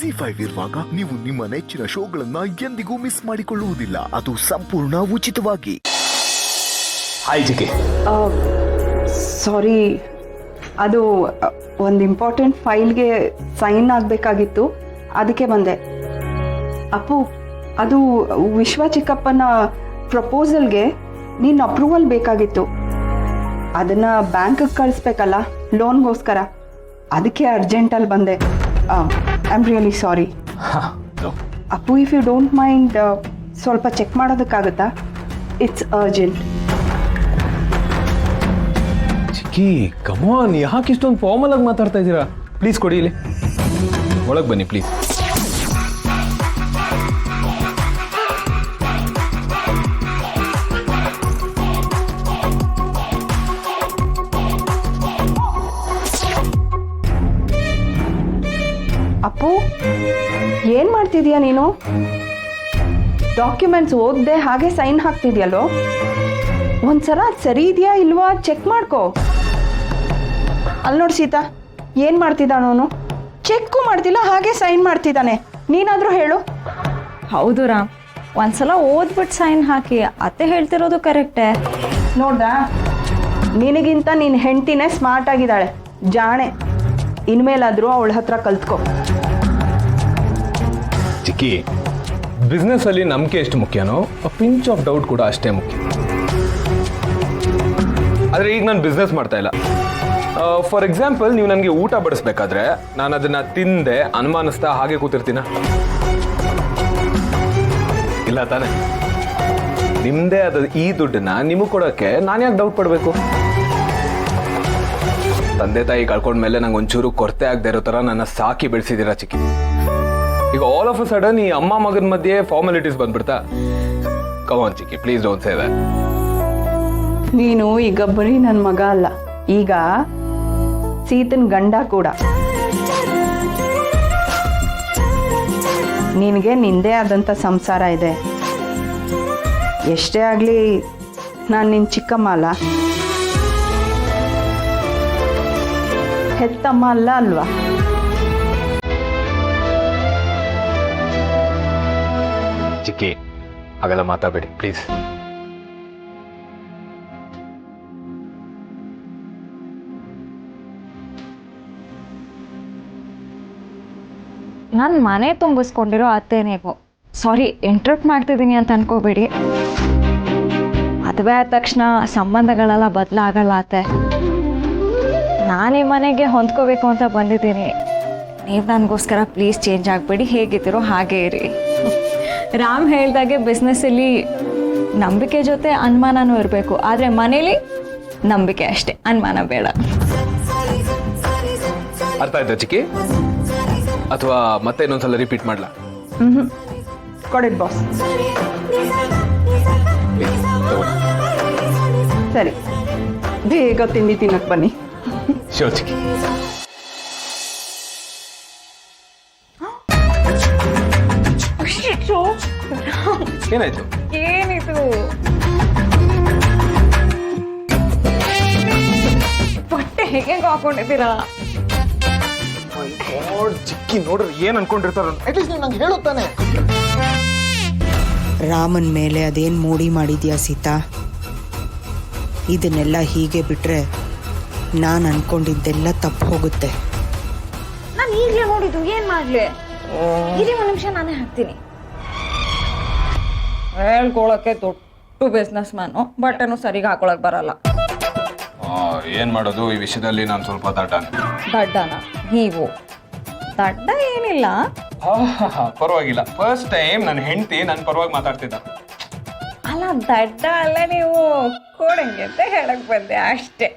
ಜಿ5 ಇರುವಾಗ ನೀವು ನಿಮ್ಮ ನೆಚ್ಚಿನ ಶೋಗಳನ್ನ ಎಂದಿಗೂ ಮಿಸ್ ಮಾಡಿಕೊಳ್ಳುವುದಿಲ್ಲ. ಅದು ಸಂಪೂರ್ಣ ಉಚಿತವಾಗಿ. ಹಾಯ್ ಚಿಕ್ಕಿ. ಸಾರಿ, ಅದು ಒಂದು ಇಂಪಾರ್ಟೆಂಟ್ ಫೈಲ್ಗೆ ಸೈನ್ ಆಗಬೇಕಾಗಿತ್ತು, ಅದಕ್ಕೆ ಬಂದೆ. ಅಪ್ಪು, ಅದು ವಿಶ್ವ ಚಿಕ್ಕಪ್ಪನ ಪ್ರಪೋಸಲ್ಗೆ ನಿನ್ನ ಅಪ್ರೂವಲ್ ಬೇಕಾಗಿತ್ತು. ಅದನ್ನು ಬ್ಯಾಂಕಿಗೆ ಕಳಿಸ್ಬೇಕಲ್ಲ ಲೋನ್ಗೋಸ್ಕರ, ಅದಕ್ಕೆ ಅರ್ಜೆಂಟಲ್ಲಿ ಬಂದೆ. I am really sorry. Appu, if you don't mind ಸ್ವಲ್ಪ ಚೆಕ್ ಮಾಡೋದಕ್ಕಾಗುತ್ತಾ? It's urgent. ಚಿಕ್ಕಿ, ಕಮಾನ್, ಯಾಕೆ ಇಷ್ಟೊಂದು ಫಾರ್ಮಲ್ ಆಗಿ ಮಾತಾಡ್ತಾ ಇದ್ದೀರಾ? ಪ್ಲೀಸ್ ಕೊಡಿ, ಇಲ್ಲಿ ಒಳಗೆ ಬನ್ನಿ ಪ್ಲೀಸ್. ಅಪ್ಪು, ಏನು ಮಾಡ್ತಿದೀಯ ನೀನು? ಡಾಕ್ಯುಮೆಂಟ್ಸ್ ಓದದೆ ಹಾಗೆ ಸೈನ್ ಹಾಕ್ತಿದ್ಯಲ್ಲೋ? ಒಂದ್ಸಲ ಸರಿ ಇದೆಯಾ ಇಲ್ವಾ ಚೆಕ್ ಮಾಡ್ಕೋ. ಅಲ್ಲಿ ನೋಡಿ ಸೀತಾ, ಏನು ಮಾಡ್ತಿದ್ದಾನ ಅವನು? ಚೆಕ್ಕು ಮಾಡ್ತಿಲ್ಲ, ಹಾಗೆ ಸೈನ್ ಮಾಡ್ತಿದ್ದಾನೆ. ನೀನಾದರೂ ಹೇಳು. ಹೌದು ರಾಮ್, ಒಂದ್ಸಲ ಓದ್ಬಿಟ್ಟು ಸೈನ್ ಹಾಕಿ. ಅತ್ತೆ ಹೇಳ್ತಿರೋದು ಕರೆಕ್ಟೇ. ನೋಡ್ದ, ನಿನಗಿಂತ ನಿನ್ನ ಹೆಂಡತಿನೇ ಸ್ಮಾರ್ಟ್ ಆಗಿದ್ದಾಳೆ, ಜಾಣೆ. ಇನ್ಮೇಲಾದರೂ ಅವಳ ಹತ್ರ ಕಲ್ತ್ಕೋ. ಚಿಕ್ಕಿ, ಬಿಸ್ನೆಸ್ ಅಲ್ಲಿ ನಂಬಿಕೆ ಎಷ್ಟು ಮುಖ್ಯನೋ ಪಿಂಚ್ ಆಫ್ ಡೌಟ್ ಕೂಡ ಅಷ್ಟೇ ಮುಖ್ಯ. ಆದರೆ ಈಗ ನಾನು ಬಿಸ್ನೆಸ್ ಮಾಡ್ತಾ ಇಲ್ಲ. ಫಾರ್ ಎಕ್ಸಾಂಪಲ್, ನೀವು ನನಗೆ ಊಟ ಬಡಿಸ್ಬೇಕಾದ್ರೆ ನಾನು ಅದನ್ನ ತಿಂದೆ ಅನುಮಾನಿಸ್ತಾ ಹಾಗೆ ಕೂತಿರ್ತೀನ? ಇಲ್ಲ ತಾನೆ? ನಿಮ್ದೇ ಆದ ಈ ದುಡ್ಡನ್ನ ನಿಮಗೆ ಕೊಡೋಕ್ಕೆ ನಾನು ಯಾಕೆ ಡೌಟ್ ಪಡಬೇಕು? ತಂದೆ ತಾಯಿ ಕಳ್ಕೊಂಡ್ಮೇಲೆ ನಂಗೆ ಒಂಚೂರು ಕೊರತೆ ಆಗದೆ ಇರೋ ಥರ ನನ್ನ ಸಾಕಿ ಬೆಳೆಸಿದ್ದೀರಾ ಚಿಕ್ಕಿ. ಈಗ ಆಲ್ ಆಫ್ ಅ ಸಡನ್ ಈ ಅಮ್ಮ ಮಗನ ಮಧ್ಯೆ ಫಾರ್ಮಾಲಿಟೀಸ್ ಬಂದ್ಬಿಡ್ತಾ? ಕಮಾನ್ ಚಿಕ್ಕಿ, ಪ್ಲೀಸ್ ಡೋಂಟ್ ಸೇ ದಟ್. ನೀನು ಈಗ ಬರೀ ನನ್ನ ಮಗ ಅಲ್ಲ, ಈಗ ಸೀತನ್ ಗಂಡ ಕೂಡ. ನಿನಗೆ ನಿಂದೇ ಆದಂಥ ಸಂಸಾರ ಇದೆ. ಎಷ್ಟೇ ಆಗಲಿ ನಾನು ನಿನ್ನ ಚಿಕ್ಕಮ್ಮ ಅಲ್ಲ, ಹೆತ್ತಮ್ಮ ಅಲ್ಲ ಅಲ್ವಾ? ಚಿಕ್ಕಿ, ಹಾಗೆಲ್ಲ ಮಾತಾಡಬೇಡಿ ಪ್ಲೀಸ್. ನಾನು ಮನೆ ತುಂಬಿಸ್ಕೊಂಡಿರೋ ಅತ್ತೆ ನೀವು. ಸಾರಿ, ಇಂಟ್ರಪ್ಟ್ ಮಾಡ್ತಿದ್ದೀನಿ ಅಂತ ಅನ್ಕೋಬೇಡಿ. ಮದುವೆ ಆದ ತಕ್ಷಣ ಸಂಬಂಧಗಳೆಲ್ಲ ಬದಲಾಗಲ್ಲ ಅತ್ತೆ. ನಾನು ಈ ಮನೆಗೆ ಹೊಂದ್ಕೋಬೇಕು ಅಂತ ಬಂದಿದ್ದೀನಿ. ನೀವು ನನಗೋಸ್ಕರ ಪ್ಲೀಸ್ ಚೇಂಜ್ ಆಗಬೇಡಿ, ಹೇಗಿದ್ದೀರೋ ಹಾಗೇ ಇರಿ. ರಾಮ್ ಹೇಳ್ದಾಗೆ ಬಿಸ್ನೆಸ್ಸಲ್ಲಿ ನಂಬಿಕೆ ಜೊತೆ ಅನುಮಾನನೂ ಇರಬೇಕು, ಆದರೆ ಮನೇಲಿ ನಂಬಿಕೆ ಅಷ್ಟೇ, ಅನುಮಾನ ಬೇಡ. ಅರ್ಥ ಆಯ್ತಾ ಚಿಕ್ಕಿ? ಅಥವಾ ಮತ್ತೆ ಇನ್ನೊಂದ್ಸಲ ರಿಪೀಟ್ ಮಾಡ್ಲಾ? ಕೊಡಿದ್ ಬಾಸ್. ಸರಿ, ಬೇಗ ತಿಂಡಿ ತಿನ್ನಕ್ಕೆ ಬನ್ನಿ. ಶೋರ್ ಚಿಕ್ಕಿ. ಏನಾಯ್ತು? ಏನಿದು ಬಟ್ಟೆ ಹೇಗೆ ಹಾಕೊಂಡಿದ್ದೀರಾ? ಚಿಕ್ಕಿ ನೋಡ್ರಿ ಏನ್ ಅನ್ಕೊಂಡಿರ್ತಾರ. ಅಟ್ಲೀಸ್ಟ್ ನೀವು ನಂಗೆ ಹೇಳುತ್ತಾನೆ. ರಾಮನ್ ಮೇಲೆ ಅದೇನ್ ಮೋಡಿ ಮಾಡಿದ್ಯಾ ಸೀತಾ? ಇದನ್ನೆಲ್ಲ ಹೀಗೆ ಬಿಟ್ರೆ ನಾನು ಅನ್ಕೊಂಡಿದ್ದೆಲ್ಲ ತಪ್ಪು ಹೋಗುತ್ತೆ. ನಾನು ಈಗಲೇ ನೋಡಿದ್ದು, ಏನ್ ಮಾಡ್ಲಿ? ಇರಿ ಒಂದು ನಿಮಿಷ, ನಾನೇ ಹಾಕ್ತೀನಿ. ಹೇಳ್ಕೊಳಕ್ಕೆ ದೊಡ್ಡ ಬಿಸ್ನೆಸ್ ಮ್ಯಾನು, ಬಟ್ಟೆನೂ ಸರಿಗೆ ಹಾಕೊಳಕ್ ಬರಲ್ಲ. ಏನ್ ಮಾಡೋದು ಈ ವಿಷಯದಲ್ಲಿ? ನಾನು ಸ್ವಲ್ಪ ದಡ್ಡನ ನೀವು? ದಡ್ಡ ಏನಿಲ್ಲ, ಪರವಾಗಿಲ್ಲ. ಫಸ್ಟ್ ಟೈಮ್ ನನ್ನ ಹೆಂಡತಿ ನನ್ನ ಪರವಾಗಿ ಮಾತಾಡ್ತಿದ್ದ. ಅಲ್ಲ, ದಡ್ಡ ಅಲ್ಲ ನೀವು, ಕೋಡಂಗೆ ಅಂತ ಹೇಳಕ್ ಬಂದೆ ಅಷ್ಟೇ.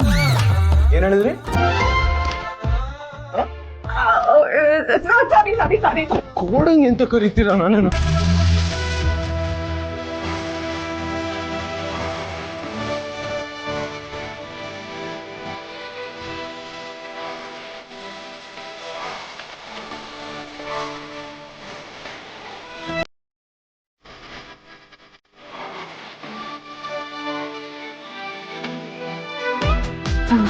ಏನ್ ಹೇಳಿದ್ರಿ? ಕೋಡಂಗೆ ಅಂತ ಕರೀತೀರಾ ನಾನು?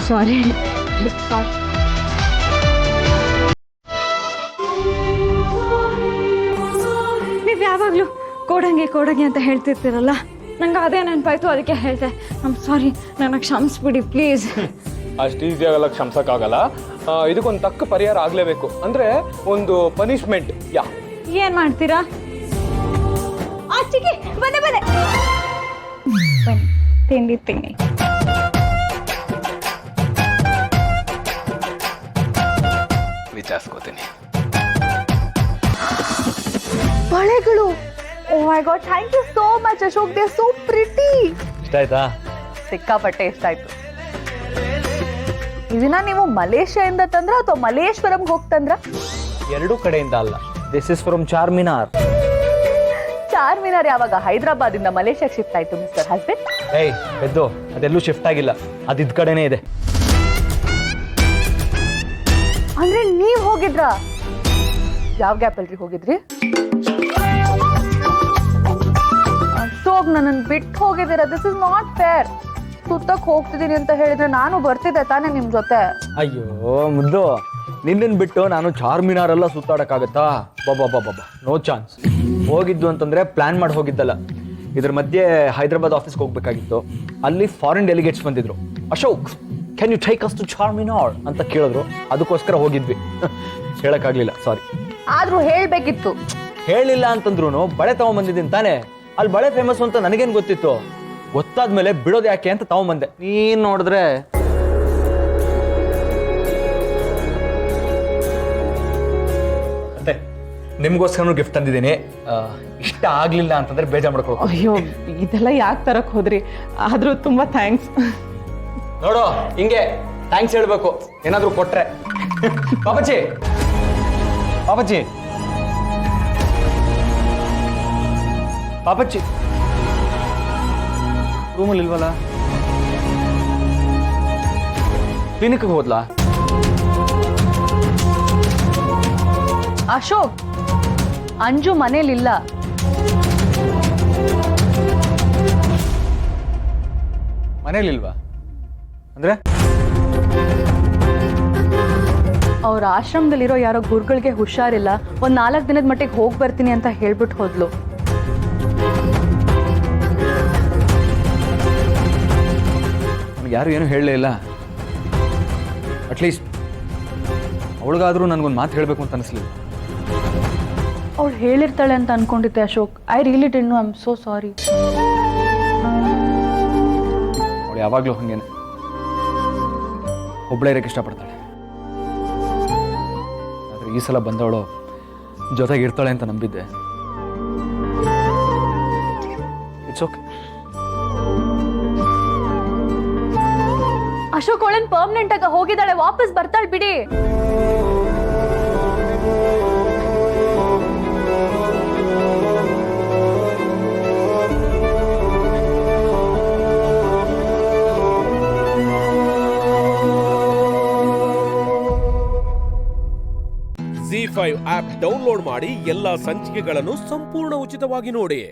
ಸಾರಿ. ಯಾವಾಗಲೂ ಕೋಡಂಗಿ ಅಂತ ಹೇಳ್ತಿರ್ತೀರಲ್ಲ, ನಂಗೆ ಅದೇ ನೆನಪಾಯ್ತು, ಅದಕ್ಕೆ ಹೇಳ್ದೆ. ಸಾರಿ, ನನಗೆ ಕ್ಷಮಿಸ್ಬಿಡಿ ಪ್ಲೀಸ್. ಅಷ್ಟು ಈಸಿಯಾಗಲ್ಲ ಕ್ಷಮಿಸಕ್ಕಾಗಲ್ಲ. ಇದಕ್ಕೊಂದು ತಕ್ಕ ಪರಿಹಾರ ಆಗಲೇಬೇಕು. ಅಂದರೆ ಒಂದು ಪನಿಷ್ಮೆಂಟ್. ಏನು ಮಾಡ್ತೀರಾ? ಚಿಕ್ಕಿ ಬನ್ನಿ ಬನ್ನಿ ತಿಂಡಿ ವಿಚಾರಿಸ್ಕೋತೀನಿ. ಬಳೆಗಳು, oh my god, thank you so much Ashok, they so pretty. ಇಷ್ಟ ಆಯ್ತಾ? ಸಿಕ್ಕಾಪಟ್ಟೆ ಇಷ್ಟ ಆಯ್ತು. ಇದನ್ನ ನೀವು ಮಲೇಷ್ಯಾದಿಂದ ತಂದ್ರ ಅಥವಾ ಮಲೇಶ್ವರಂಗೆ ಹೋಗ್ತಂದ್ರ? ಎರಡೂ ಕಡೆಯಿಂದ ಅಲ್ಲ, this is from Charminar. Charminar ಯಾವಾಗ ಹೈದರಾಬಾದ್ ಇಂದ ಮಲೇಷ್ಯಾಗೆ ಶಿಫ್ಟ್ ಆಯ್ತು ಮಿಸ್ಟರ್ ಹಸ್ಬೆಂಡ್? ಏಯ್ ಎದ್ದು, ಅದೆಲ್ಲೂ ಶಿಫ್ಟ್ ಆಗಿಲ್ಲ, ಅದು ಇದ್ ಕಡೆನೇ ಇದೆ. ಅಂದ್ರೆ ನೀವ್ ಹೋಗಿದ್ರಾ? ಯಾವ ಗ್ಯಾಪ್ ಅಲ್ರಿ ಹೋಗಿದ್ರಿ? ಅಶೋಕ್, ನನ್ನ ಬಿಟ್ಟು ಹೋಗಿದ್ದೀರಾ, ದಿಸ್ ಇಸ್ ನಾಟ್ ಫೇರ್. ಸುತ್ತಕ್ ಹೋಗ್ತಿದ್ದೀನಿ ಅಂತ ಹೇಳಿದ್ರೆ ನಾನು ಬರ್ತಿದ್ದೆ ತಾನೇ ನಿಮ್ ಜೊತೆ. ಅಯ್ಯೋ ಮುದ್ದು, ನಿನ್ನನ್ ಬಿಟ್ಟು ನಾನು ಚಾರ್ಮಿನಾರ್ ಎಲ್ಲ ಸುತ್ತಾಡಕ್ಕಾಗತ್ತಾ? ಬಾಬಾ, ನೋ ಚಾನ್ಸ್. ಹೋಗಿದ್ದು ಅಂತಂದ್ರೆ ಪ್ಲಾನ್ ಮಾಡಿ ಹೋಗಿದ್ದಲ್ಲ. ಇದ್ರ ಮಧ್ಯೆ ಹೈದರಾಬಾದ್ ಆಫೀಸ್ಗೆ ಹೋಗ್ಬೇಕಾಗಿತ್ತು. ಅಲ್ಲಿ ಫಾರಿನ್ ಡೆಲಿಗೇಟ್ಸ್ ಬಂದಿದ್ರು. Ashok, can you take us to Charminar ಅಂತ ಕೇಳಿದ್ರು. ಅದಕ್ಕೋಸ್ಕರ ಹೋಗಿದ್ವಿ. ಹೇಳಕ್ಕಾಗ್ಲಿಲ್ಲ, ಸಾರಿ. ಆದ್ರೂ ಹೇಳ್ಬೇಕಿತ್ತು. ಹೇಳಿಲ್ಲ ಅಂತಂದ್ರು ಬಳೆ ತಗೊಂಡ್ಬಂದಿದ್ದೀನಿ ತಾನೇ. ಅಲ್ಲಿ ಬಳೆ ಫೇಮಸ್ ಅಂತ ನನಗೇನ್ ಗೊತ್ತಿತ್ತು? ಗೊತ್ತಾದ್ಮೇಲೆ ಬಿಡೋದು ಯಾಕೆ ಅಂತ ತಗೊಂಡ್ಬಂದೆ. ನೀನ್ ನೋಡಿದ್ರೆ ಮತ್ತೆ ನಿಮ್ಗೋಸ್ಕರ ಗಿಫ್ಟ್ ತಂದಿದ್ದೀನಿ. ಇಷ್ಟ ಆಗ್ಲಿಲ್ಲ ಅಂತಂದ್ರೆ ಬೇಜಾರ್ ಮಾಡ್ಕೋ. ಅಯ್ಯೋ, ಇದೆಲ್ಲ ಯಾಕೆ ತರಕ್ ಹೋದ್ರಿ? ಆದ್ರೂ ತುಂಬಾ ಥ್ಯಾಂಕ್ಸ್. ನೋಡು, ಹಿಂಗೆ ಥ್ಯಾಂಕ್ಸ್ ಹೇಳ್ಬೇಕು ಏನಾದ್ರು ಕೊಟ್ರೆ. ಪಾಪಚ್ಚಿ ಪಾಪಚ್ಚಿ ರೂಮಲ್ಲಿ ಇಲ್ವಲ್ಲ? ಕ್ಲಿನಿಕ್ಗೆ ಹೋದ್ಲಾ? ಅಶೋಕ್, ಅಂಜು ಮನೇಲಿಲ್ಲ. ಮನೇಲಿಲ್ವಾ ಅಂದ್ರೆ? ಅವ್ರ ಆಶ್ರಮದಲ್ಲಿರೋ ಯಾರೋ ಗುರುಗಳಿಗೆ ಹುಷಾರಿಲ್ಲ, ಒಂದ್ 4 ದಿನದ ಮಟ್ಟಿಗೆ ಹೋಗಿ ಬರ್ತೀನಿ ಅಂತ ಹೇಳ್ಬಿಟ್ಟು ಹೋದ್ಲು. ನನಗೆ ಯಾರು ಏನು ಹೇಳಲೇ ಇಲ್ಲ. ಅಟ್ಲೀಸ್ಟ್ ಅವಳಿಗಾದ್ರೂ ನನಗೊಂದು ಮಾತು ಹೇಳಬೇಕು ಅಂತ ಅನಿಸ್ಲಿಲ್ಲ. ಅವಳು ಹೇಳಿರ್ತಾಳೆ ಅಂತ ಅನ್ಕೊಂಡಿದ್ದೆ Ashok. I really did no, I am so sorry. ಅವಳು ಯಾವಾಗಲೂ ಹಂಗೇನೆ, ಒಬ್ಬಳೇ ಇರೋಕ್ಕೆ ಇಷ್ಟಪಡ್ತಾಳೆ. ಆದರೆ ಈ ಸಲ ಬಂದವಳು ಜೊತೆಗೆ ಇರ್ತಾಳೆ ಅಂತ ನಂಬಿದ್ದೆ. It's okay. ಅಶೋಕ್, ಅವಳೇನ್ ಪರ್ಮನೆಂಟ್ ಆಗ ಹೋಗಿದ್ದಾಳೆ, ವಾಪಸ್ ಬರ್ತಾಳೆ ಬಿಡಿ. ZEE5 ಆಪ್ ಡೌನ್ಲೋಡ್ ಮಾಡಿ ಎಲ್ಲಾ ಸಂಚಿಕೆಗಳನ್ನು ಸಂಪೂರ್ಣ ಉಚಿತವಾಗಿ ನೋಡಿ.